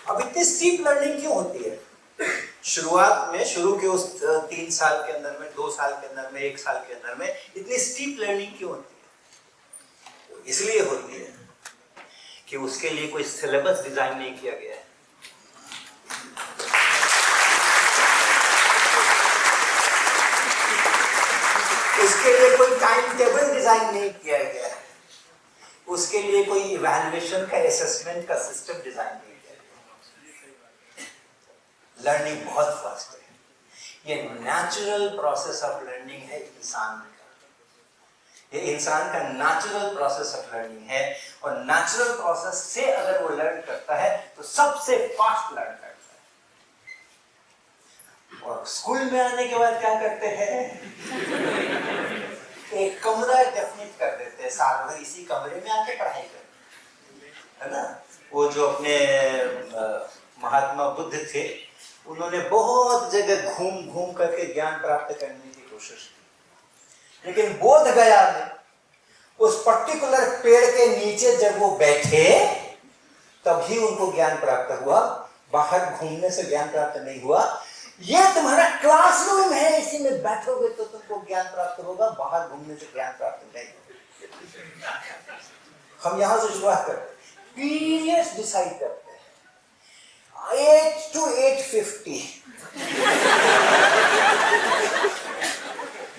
अब इतनी steep learning क्यों होती है? शुरुआत में, शुरू के उस 3 साल के अंदर में, 2 साल के अंदर में, 1 साल के अंदर में इतनी स्टीप लर्निंग क्यों होती है? इसलिए होती है कि उसके लिए कोई सिलेबस डिजाइन नहीं किया गया है। उसके लिए कोई टाइम टेबल डिजाइन नहीं किया गया है। उसके लिए कोई इवैल्यूएशन का, असेसमेंट का सिस्टम डिजाइन नहीं किया गया। लर्निंग बहुत फास्ट है। ये नेचुरल प्रोसेस ऑफ लर्निंग है इंसान का। ये इंसान का नेचुरल प्रोसेस ऑफ लर्निंग है, और नेचुरल प्रोसेस से अगर वो लर्न करता है तो सबसे फास्ट लर्न करता है। और स्कूल में आने के बाद क्या करते हैं? एक कमरा डेफिनेट कर देते हैं, साल भर इसी कमरे में आके पढ़ाई करते, है ना? वो जो अपने महात्मा बुद्ध थे, उन्होंने बहुत जगह घूम घूम करके ज्ञान प्राप्त करने की कोशिश की, लेकिन बोध गया में उस पर्टिकुलर पेड़ के नीचे जब वो बैठे तभी उनको ज्ञान प्राप्त हुआ। बाहर घूमने से ज्ञान प्राप्त नहीं हुआ। ये तुम्हारा क्लासरूम है, इसी में बैठोगे तो तुमको ज्ञान प्राप्त होगा, बाहर घूमने से ज्ञान प्राप्त नहीं होगा। हम यहां से शुरुआत करते हैं, पीरियड्स डिसाइड करते हैं, 8 to 8:50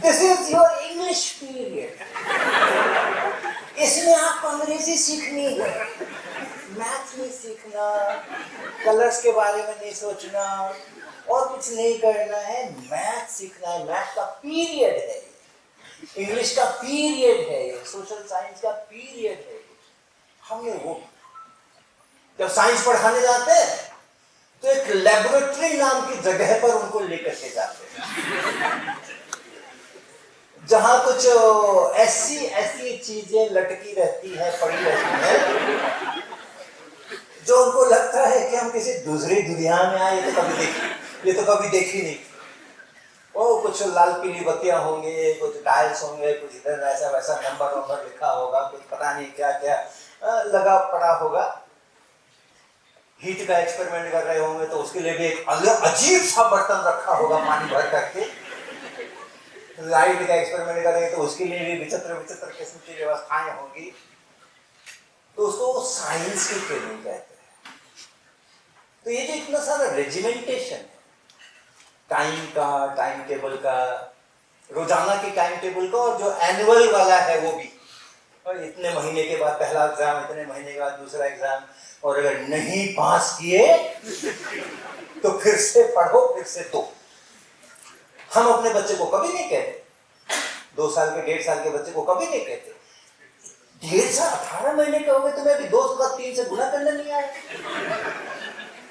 this is your English period. इसमें आपको अंग्रेजी सीखनी है, मैथ नहीं सीखना, कलर्स के बारे में नहीं सोचना, और कुछ नहीं करना है, मैथ सीखना है। मैथ का पीरियड है, इंग्लिश का पीरियड है, सोशल साइंस का पीरियड है। हम ये वो जब साइंस पढ़ाने जाते हैं तो एक लेबोरेटरी नाम की जगह पर उनको लेकर के जाते हैं, जहां कुछ ऐसी चीजें लटकी रहती है, पड़ी रहती है, जो उनको लगता है कि हम किसी दूसरी दुनिया में आए, ये तो कभी देखी नहीं। ओ कुछ लाल पीली बत्तियां होंगे, कुछ टाइल्स होंगे, कुछ इधर ऐसा वैसा नंबर लिखा होगा, कुछ पता नहीं क्या क्या लगा पड़ा होगा। हीट का एक्सपेरिमेंट कर रहे होंगे तो उसके लिए भी एक अजीब सा बर्तन रखा होगा पानी भर करके। लाइट का एक्सपेरिमेंट करेंगे तो उसके लिए भी विचित्र विचित्र किस्म की व्यवस्थाएं होंगी। तो उसको साइंस की ट्रेनिंग कहते हैं। तो ये जो इतना सारा रेजिमेंटेशन है, टाइम का, टाइम टेबल का, रोजाना की टाइम टेबल का, और जो एनुअल वाला है वो भी, और इतने महीने के बाद पहला एग्जाम, इतने महीने के बाद दूसरा एग्जाम, और अगर नहीं पास किए तो फिर से पढ़ो, फिर से दो। हम अपने बच्चे को कभी नहीं कहते, 2 साल के 1.5 साल के बच्चे को कभी नहीं कहते 1.5 साल 18 महीने के हो गए, तुम्हें अभी 2 का 3 से गुना करना नहीं आया,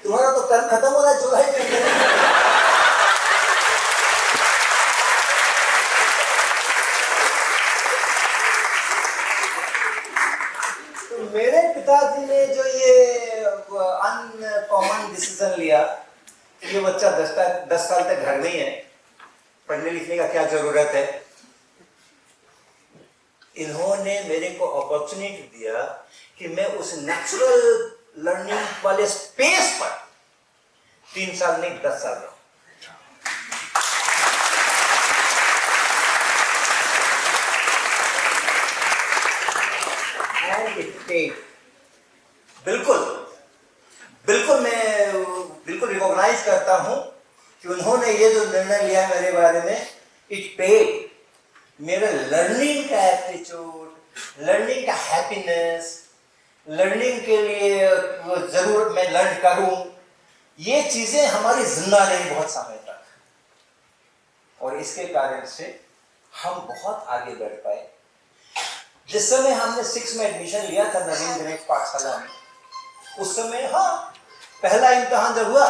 तुम्हारा तो टर्म खत्म हो रहा है, जुलाई। मेरे पिताजी ने जो ये अनकॉमन डिसीजन लिया, ये बच्चा 10 साल तक घर में ही है, पढ़ने लिखने का क्या जरूरत है, इन्होंने मेरे को अपॉर्चुनिटी दिया कि मैं उस नेचुरल लर्निंग वाले स्पेस पर 3 साल नहीं 10 साल रहूं। बिल्कुल मैं रिकॉग्नाइज करता हूं कि उन्होंने ये जो निर्णय लिया मेरे बारे में, इट पेड। मेरे लर्निंग का एप्टीट्यूड, लर्निंग का हैप्पीनेस, लर्निंग के लिए जरूर मैं लर्न करूं, ये चीजें हमारी जिंदा रही बहुत समय तक, और इसके कारण से हम बहुत आगे बढ़ पाए। जिस समय हमने 6 में एडमिशन लिया था नवीन गणेश पाठशाला में, उस समय पहला इम्तिहान जब हुआ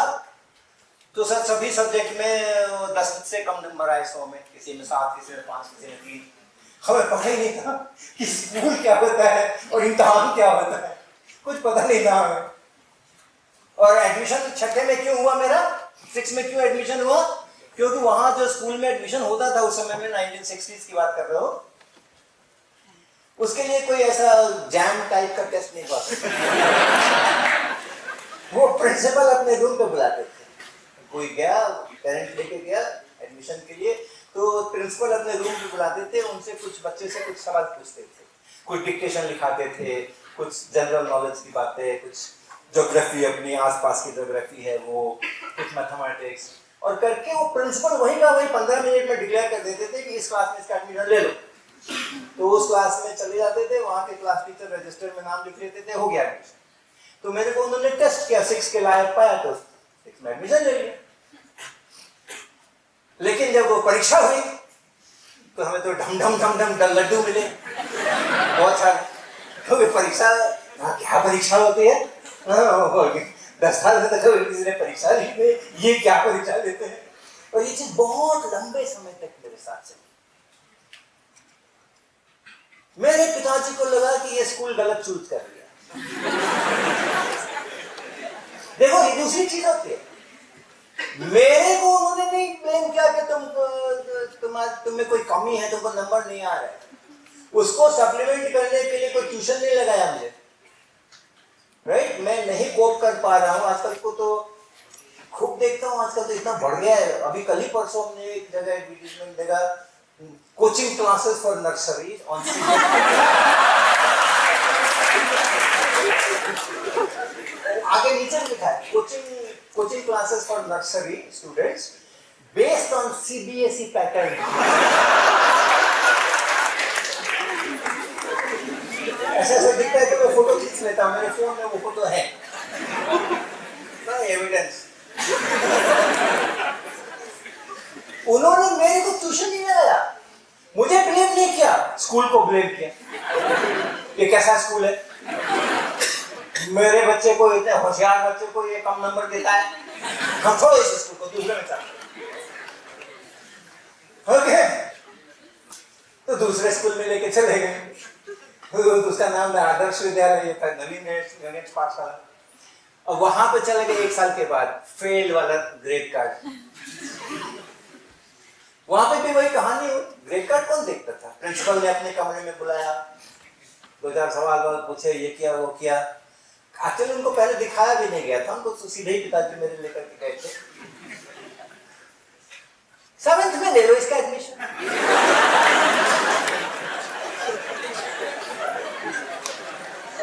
तो सर सभी सब्जेक्ट में 10 से कम नंबर आए 100 में, किसी में 7, किसी में 5, किसी में 3। हमें पता ही नहीं था कि स्कूल क्या होता है और इम्तिहान क्या होता है, कुछ पता नहीं था हमें। और एडमिशन 6 में क्यों हुआ मेरा, 6 में क्यों एडमिशन हुआ, क्योंकि वहां जो स्कूल में एडमिशन होता था उस समय में 1960s की बात कर रहे हो, उसके लिए कोई ऐसा जैम टाइप का टेस्ट नहीं हुआ, वो प्रिंसिपल अपने रूम पे बुलाते थे, कोई गया पेरेंट लेके गया एडमिशन के लिए, तो प्रिंसिपल अपने रूम पे बुलाते थे, उनसे कुछ बच्चे से कुछ सवाल पूछते थे, कुछ डिक्टेशन लिखाते थे, कुछ जनरल नॉलेज की बातें, कुछ ज्योग्राफी अपनी आसपास की ज्योग्राफी है वो, कुछ मैथमेटिक्स, और करके वो प्रिंसिपल वही का वही 15 मिनट में डिक्लेयर कर देते थे कि इस क्लास में इसका एडमिशन ले लो। तो उस क्लास में चले जाते थे, वहाँ के क्लास टीचर रजिस्टर में नाम लिख लेते थे, हो गया एडमिशन। तो मेरे को उन्होंने टेस्ट किया, 6 के लायक पाया तो 6 में एडमिशन ले लिया। लेकिन जब वो परीक्षा हुई तो हमें तो ढम ढम ढम ढम लड्डू मिले बहुत सारे। तो ये परीक्षा क्या परीक्षा होती है, 10 साल से तक किसी ने परीक्षा ली, ये क्या परीक्षा लेते हैं। और ये चीज बहुत लंबे समय तक मेरे साथ चली। मेरे पिताजी को लगा कि ये स्कूल गलत चूज कर लिया। देखो ये दूसरी चीज होती है, मेरे को उन्होंने नहीं ब्लेम किया कि तुम में कोई कमी है, तुमको नंबर नहीं आ रहा है, उसको सप्लीमेंट करने के लिए कोई ट्यूशन नहीं लगाया मुझे, राइट। मैं नहीं कोप कर पा रहा हूँ आजकल को, तो खूब देखता हूँ आजकल तो इतना बढ़ गया है। अभी कल ही परसों हमने एक जगह एडवर्टाइजमेंट देखा, coaching classes for nursery on आगे नीचे लिखा है coaching classes for nursery students based on CBSE pattern. ऐसा ऐसा दिखता है कि मैं फोटो खींच लेता हूँ, मेरे फोन में वो फोटो है ना, एविडेंस। उन्होंने मेरे को ट्यूशन नहीं लगाया, मुझे ब्लेम नहीं किया, स्कूल को ब्लेम किया। ये कैसा स्कूल है, मेरे बच्चे को, इतने होशियार बच्चे को ये कम नंबर देता है, हम छोड़ो इस स्कूल को, दूसरे में चलते। ओके, तो दूसरे स्कूल में लेके चले गए, तो उसका नाम आदर्श विद्यालय था, नवीन गणेश पाठशाला। और वहां पे चले गए 1 साल के बाद, फेल वाला ग्रेड कार्ड। वहां पे भी वही कहानी हुई, ग्रेड कार्ड कौन देखता था। प्रिंसिपल ने अपने कमरे में बुलाया, 2-4 सवाल पूछे, ये किया वो किया। एक्चुअली उनको पहले दिखाया भी नहीं गया था, उनको तो सीधे ही पिताजी मेरे लेकर के गए थे, 7th में ले लो इसका एडमिशन।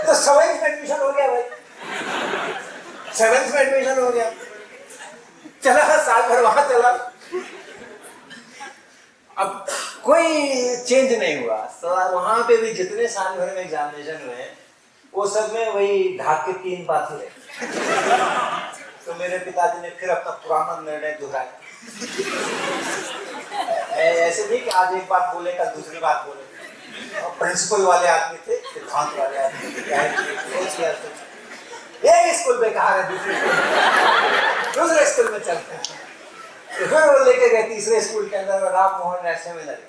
तो 7th में एडमिशन हो गया भाई, 7th में एडमिशन हो गया, चला साल भर वहां चला, अब कोई चेंज नहीं हुआ। तो वहां पे भी जितने साल भर में एग्जामिनेशन हुए वो सब में वही ढाक के 3 बात हुए। तो मेरे पिताजी ने फिर अपना पुराना निर्णय दोहराया। ऐसे नहीं कि आज एक बात बोले कल दूसरी बात बोले। और प्रिंसिपल वाले आदमी थे, सिद्धांत वाले आदमी थे, एक स्कूल में कहा दूसरे स्कूल में चलते हैं। तो फिर वो लेके गए तीसरे स्कूल के अंदर, राम मोहन राय सेमिनरी।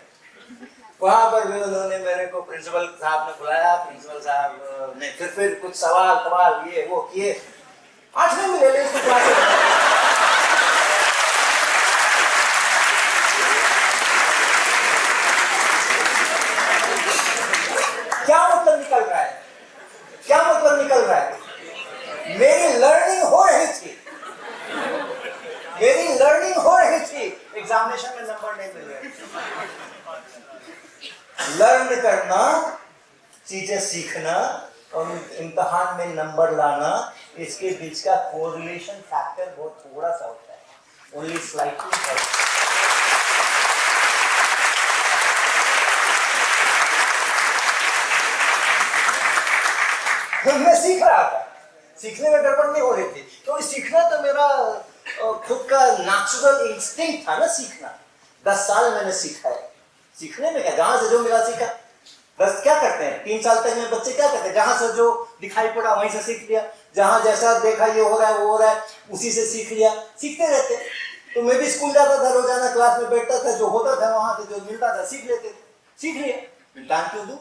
वहां पर भी उन्होंने मेरे को, प्रिंसिपल साहब ने बुलाया, प्रिंसिपल साहब ने फिर कुछ सवाल ये वो किए। 8वें में ले ले इसको क्लास में। क्या मतलब निकल रहा है, क्या मतलब निकल रहा है, मेरी लर्निंग हो रही थी, मेरी लर्निंग हो रही थी, एग्जामिनेशन में नंबर नहीं मिल रहे। लर्न करना, चीजें सीखना और इम्तिहान में नंबर लाना, इसके बीच का कोरिलेशन फैक्टर बहुत थोड़ा सा होता है, ओनली स्लाइटली। मैं सीख रहा था, सीखने में गड़बड़ नहीं हो रही थी, क्योंकि सीखना तो मेरा खुद का नेचुरल इंस्टिंक्ट था ना, सीखना। 10 साल मैंने सीखा है, सीखने में क्या, जहां से जो मिला सीखा। बस क्या करते हैं 3 साल तक में बच्चे क्या करते हैं, जहां से जो दिखाई पड़ा वहीं से सीख लिया, जहां जैसा देखा ये हो रहा है वो हो रहा है, उसी से सीख लिया, सीखते रहते। तो मैं भी स्कूल जाता था, रोजाना क्लास में बैठता था, जो होता था वहां से जो मिलता था सीख लेते थे, सीख लिया। टाइम क्यों दूं,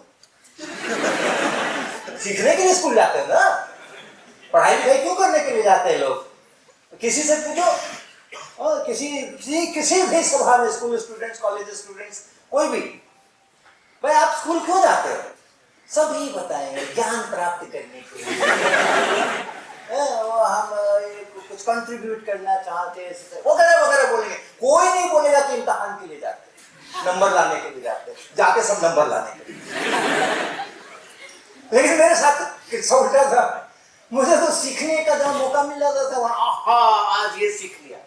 सीखने के लिए स्कूल जाते हैं ना, पढ़ाई लिखाई क्यों करने के लिए जाते हैं लोग। किसी से पूछो, और किसी भी सभा में, स्कूल स्टूडेंट्स, कॉलेज स्टूडेंट्स, कोई भी, भाई आप स्कूल क्यों जाते हो, सब यही बताएंगे ज्ञान प्राप्त करने के लिए। वो हम कुछ कंट्रीब्यूट करना चाहते हैं वगैरह वगैरह बोलेंगे। कोई नहीं बोलेगा कि इम्तहान के लिए जाते, नंबर लाने के लिए जाते सब नंबर लाने के लिए। लेकिन मेरे साथ किस्सा उल्टा था, मुझे तो सीखने का जब मौका मिल जाता था वहां आज ये सीख लिया,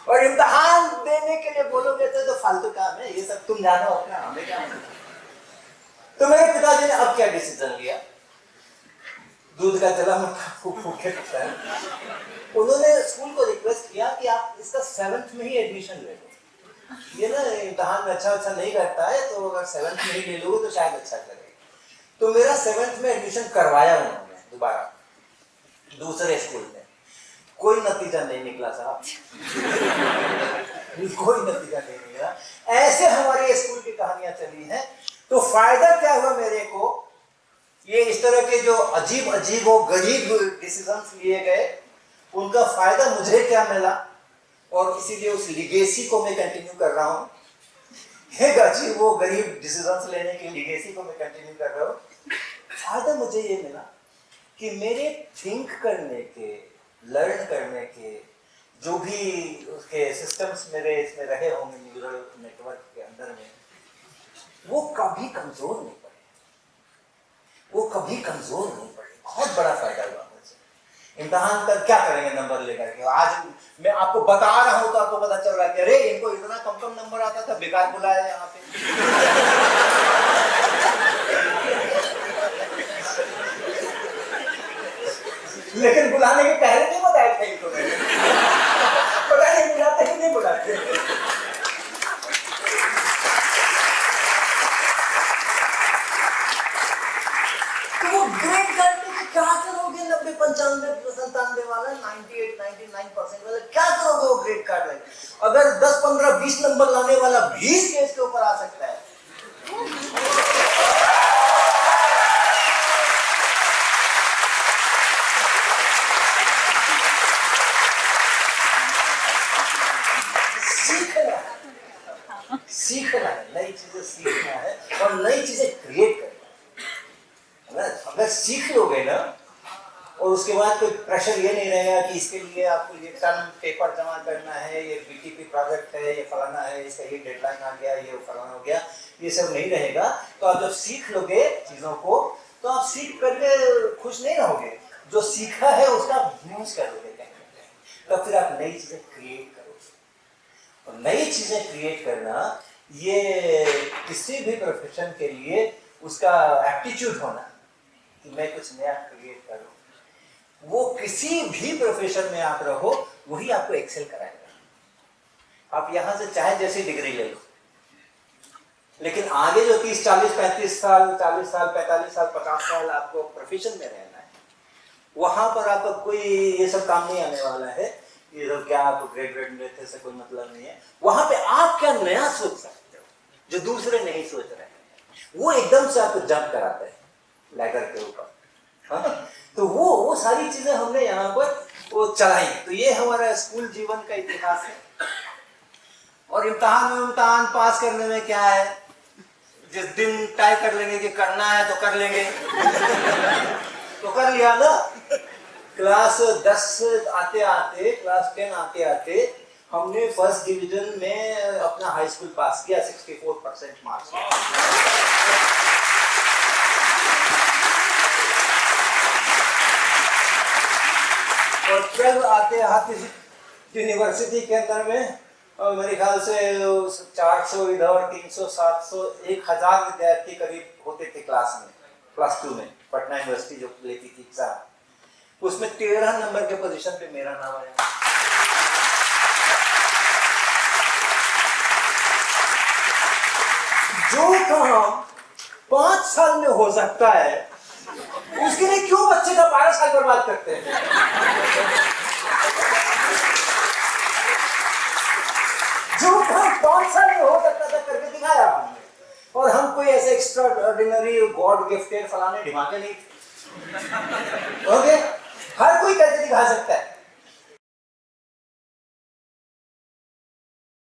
और इम्तहान देने के लिए बोलोगे तो फालतू काम है ये सब, तुम जानो अपना, हमें क्या। तो मेरे पिताजी ने अब क्या डिसीजन लिया, दूध का चला मट्ठा फूक फूक के पीता है। उन्होंने स्कूल को रिक्वेस्ट किया कि आप इसका 7th में ही एडमिशन ले लो, ये ना इम्तहान में अच्छा नहीं करता है, तो अगर 7th में ही ले लोगे तो शायद अच्छा करेगा। तो मेरा 7th में एडमिशन करवाया उन्होंने दोबारा दूसरे स्कूल में। कोई नतीजा नहीं निकला साहब, कोई नतीजा नहीं निकला। ऐसे हमारे स्कूल की कहानियां चली हैं। तो फायदा क्या हुआ मेरे को, ये इस तरह के जो अजीब अजीब और गरीब डिसीजंस लिए गए उनका फायदा मुझे क्या मिला, और इसीलिए उस लिगेसी को मैं कंटिन्यू कर रहा हूँ। एक अजीब वो गरीब डिसीजंस लेने की लिगेसी को मैं कंटिन्यू कर रहा हूँ। फायदा मुझे ये मिला कि मेरे थिंक करने के, लर्न करने के जो भी उसके सिस्टम्स मेरे इसमें रहे होंगे न्यूरल नेटवर्क के अंदर में, वो कभी कमजोर नहीं पड़े, वो कभी कमजोर नहीं पड़े। बहुत बड़ा फायदा हुआ मुझे। इम्तहान कर क्या करेंगे नंबर लेकर के, आज मैं आपको बता रहा हूं तो आपको पता चल रहा है कि अरे इनको इतना कम नंबर आता था, बेकार बुलाया यहाँ पे। लेकिन बुलाने के पहले नहीं बताया था इनको मैंने, पता नहीं बुलाते कि नहीं बुलाते। तो वो ग्रेड करने के क्या करोगे, 90, 95, 97 वाला, 98, 99% वाला क्या करोगे वो ग्रेड कार्ड में? अगर 10, 15, 20 नंबर लाने वाला 20 केस के ऊपर आ सकता है। सीखना है, नई चीजें सीखना है और नई चीजें क्रिएट करना है। अगर सीख लोगे ना, और उसके बाद कोई प्रेशर ये नहीं रहेगा कि इसके लिए आपको ये टर्म पेपर जमा करना है, ये बीटीपी प्रोजेक्ट है, ये फलाना है, इसका ये डेडलाइन आ गया, ये फलाना हो गया, ये सब नहीं रहेगा। तो आप जब सीख लोगे चीजों को तो आप सीख करके खुश नहीं रहोगे, जो सीखा है उसका आप यूज करोगे कहीं, तो फिर आप नई चीजें क्रिएट करोगे। और नई चीजें क्रिएट करना ये किसी भी प्रोफेशन के लिए उसका एप्टीट्यूड होना कि मैं कुछ नया क्रिएट करूं, वो किसी भी प्रोफेशन में आप रहो वही आपको एक्सेल कराएगा। आप यहां से चाहे जैसी डिग्री ले लो, लेकिन आगे जो 30, 40, 35 साल, 40 साल, 45 साल, 50 साल आपको प्रोफेशन में रहना है, वहां पर आपका कोई ये सब काम नहीं आने वाला है। ये सब क्या आपको ग्रेड मिलते से कोई मतलब नहीं है। वहां पे आप क्या नया सोच सकते हो जो दूसरे नहीं सोच रहे हैं, वो एकदम से आपको जंप कराता है लैडर के ऊपर। हाँ? तो वो सारी चीजें हमने यहाँ पर वो चलाई। तो ये हमारा स्कूल जीवन का इतिहास है। और इम्तहान पास करने में क्या है, जिस दिन तय कर लेंगे कि करना है तो कर लेंगे तो कर लिया ना। क्लास 10 आते आते, क्लास 10 आते आते हमने फर्स्ट डिवीजन में अपना हाई स्कूल पास किया 64% मार्क्स। और 12 आते आते यूनिवर्सिटी के अंदर में मेरे ख्याल से 400 इधर, 300, 700, 1000 विद्यार्थी करीब होते थे क्लास में, क्लास 2 में पटना यूनिवर्सिटी जो लेती थी एग्जाम, उसमें 13 नंबर के पोजीशन पे मेरा नाम आया। जो काम 5 साल में हो सकता है उसके लिए क्यों बच्चे का 12 साल बर्बाद करते हैं? जो काम 5 साल में हो सकता था करके दिखाया हमने, और हम कोई ऐसे एक्स्ट्रा ऑर्डिनरी गॉड गिफ्टेड फलाने ढिमाके नहीं थे। ओके, हर कोई करके दिखा सकता है।